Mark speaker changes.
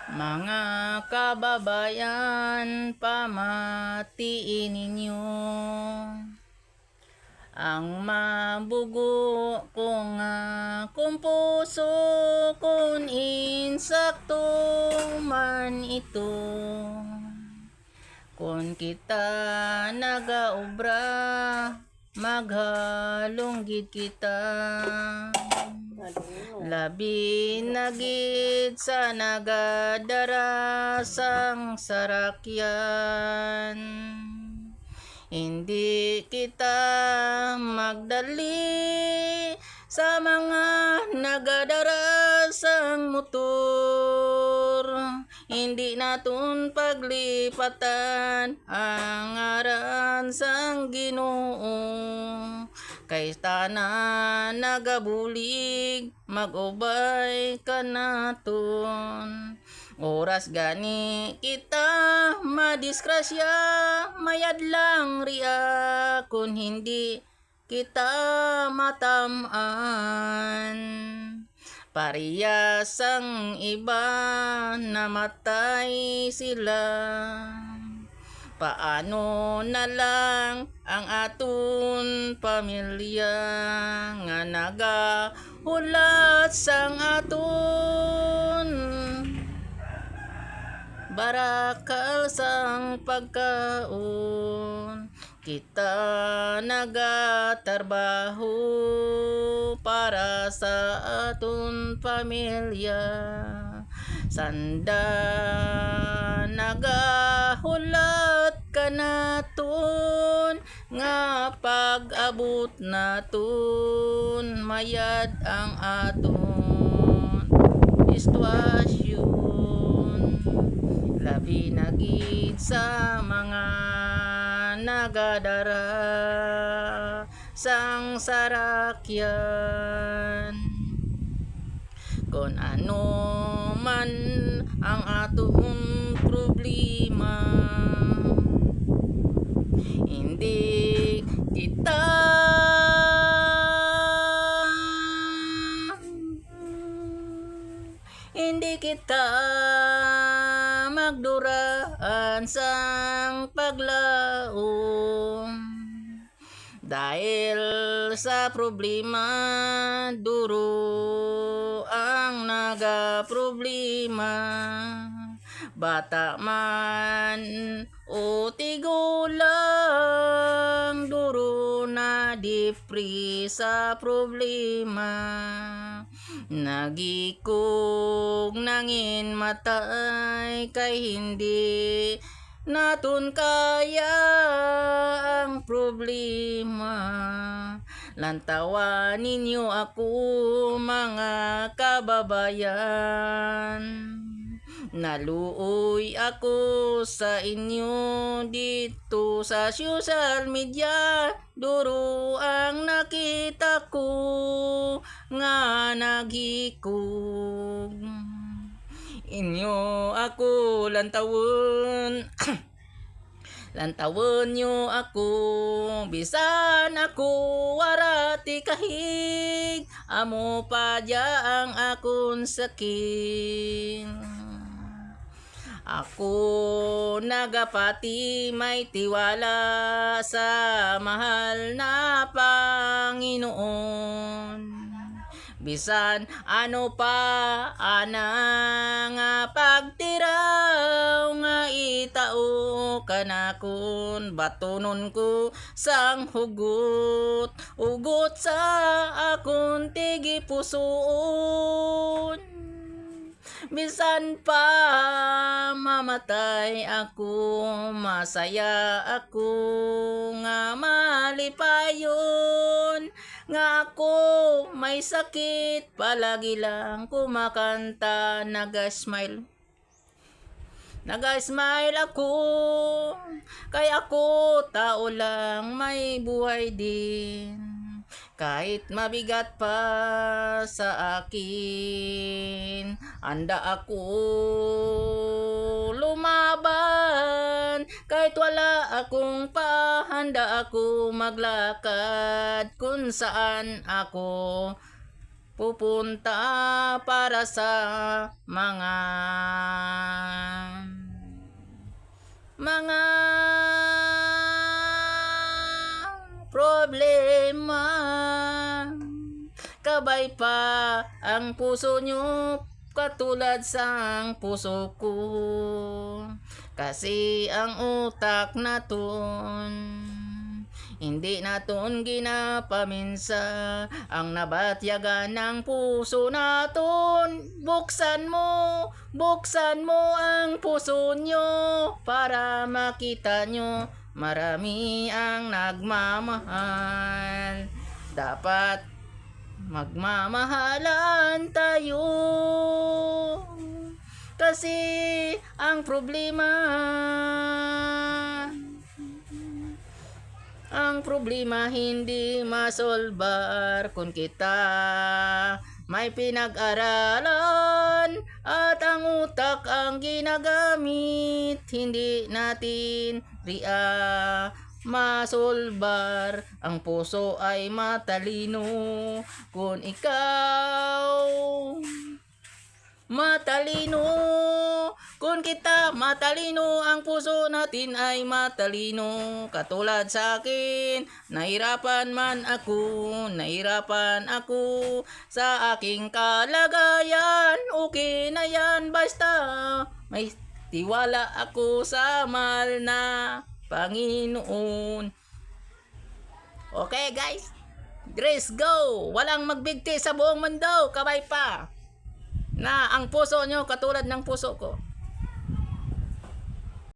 Speaker 1: Mga kababayan, pamatiin ninyo ang mabugo kung puso kung insakto man ito. Kung kita nagaobra, maghalonggid kita. Labi nagid sa nagadarasang sarakyan. Hindi kita magdali sa mga nagadarasang motor. Hindi naton paglipatan ang aran sang Ginoo. Kay tanan nagabulig, mag-ubay ka naton. Oras gani kita madiskrasya, mayad lang ria kung hindi kita matamaan. Parehas ang iba, namatay sila. Paano na lang ang aton pamilya nga nagahulat sang aton barakal sang pagkaon. Kita nagatarbaho para sa aton pamilya. Sanda nagahulat ka naton nga pag-abot naton mayad ang aton istwasyon. Labi nagid sa mga nagadara sang sarakyan. Kung ano man ang atong problema, hindi kita magduraan sang paglaom. Dahil sa problema, duro ang nagaproblema. Bata man o tigulang, duro na dipri sa problema. Nagikog nangin matay kay hindi naton kaya ang problema. Lantawan ninyo ako mga kababayan. Naluoy ako sa inyo dito sa social media. Duro ang nakita ko nga naghikog. Inyo ako lantawon lantawon nyo ako, bisan ako warati kahig, amo pa ang akon sakit. Ako nagapati may tiwala sa mahal na Panginoon. Bisan ano pa ana nga pagtiraw nga itao kanakon, batonon ko sang hugot sa akong tigi pusoon. Bisan pa mamatay ako, masaya ako nga malipayon. Nga ako may sakit, palagi lang kumakanta, naga-smile ako. Kay ako tao lang, may buhay din. Kahit mabigat pa sa akin, anda ako lumaban. Kahit wala akong pahanda, ako maglakad kung saan ako pupunta para sa mga pa ang puso nyo katulad sang puso ko. Kasi ang utak naton hindi naton ginapaminsa. Ang nabatyagan ng puso naton. Buksan mo ang puso nyo para makita nyo marami ang nagmamahal. Dapat magmamahalan tayo. Kasi ang problema hindi masolbar kung kita may pinag-aralan at ang utak ang ginagamit. Hindi natin masolbar. Ang puso ay matalino kung ikaw matalino. Kung kita matalino, ang puso natin ay matalino. Katulad sa akin, nahirapan ako sa aking kalagayan. Okay na yan basta may tiwala ako sa mahal na Panginoon. Okay guys, Grace go! Walang magbigti sa buong mundo, kabay pa na ang puso nyo katulad ng puso ko.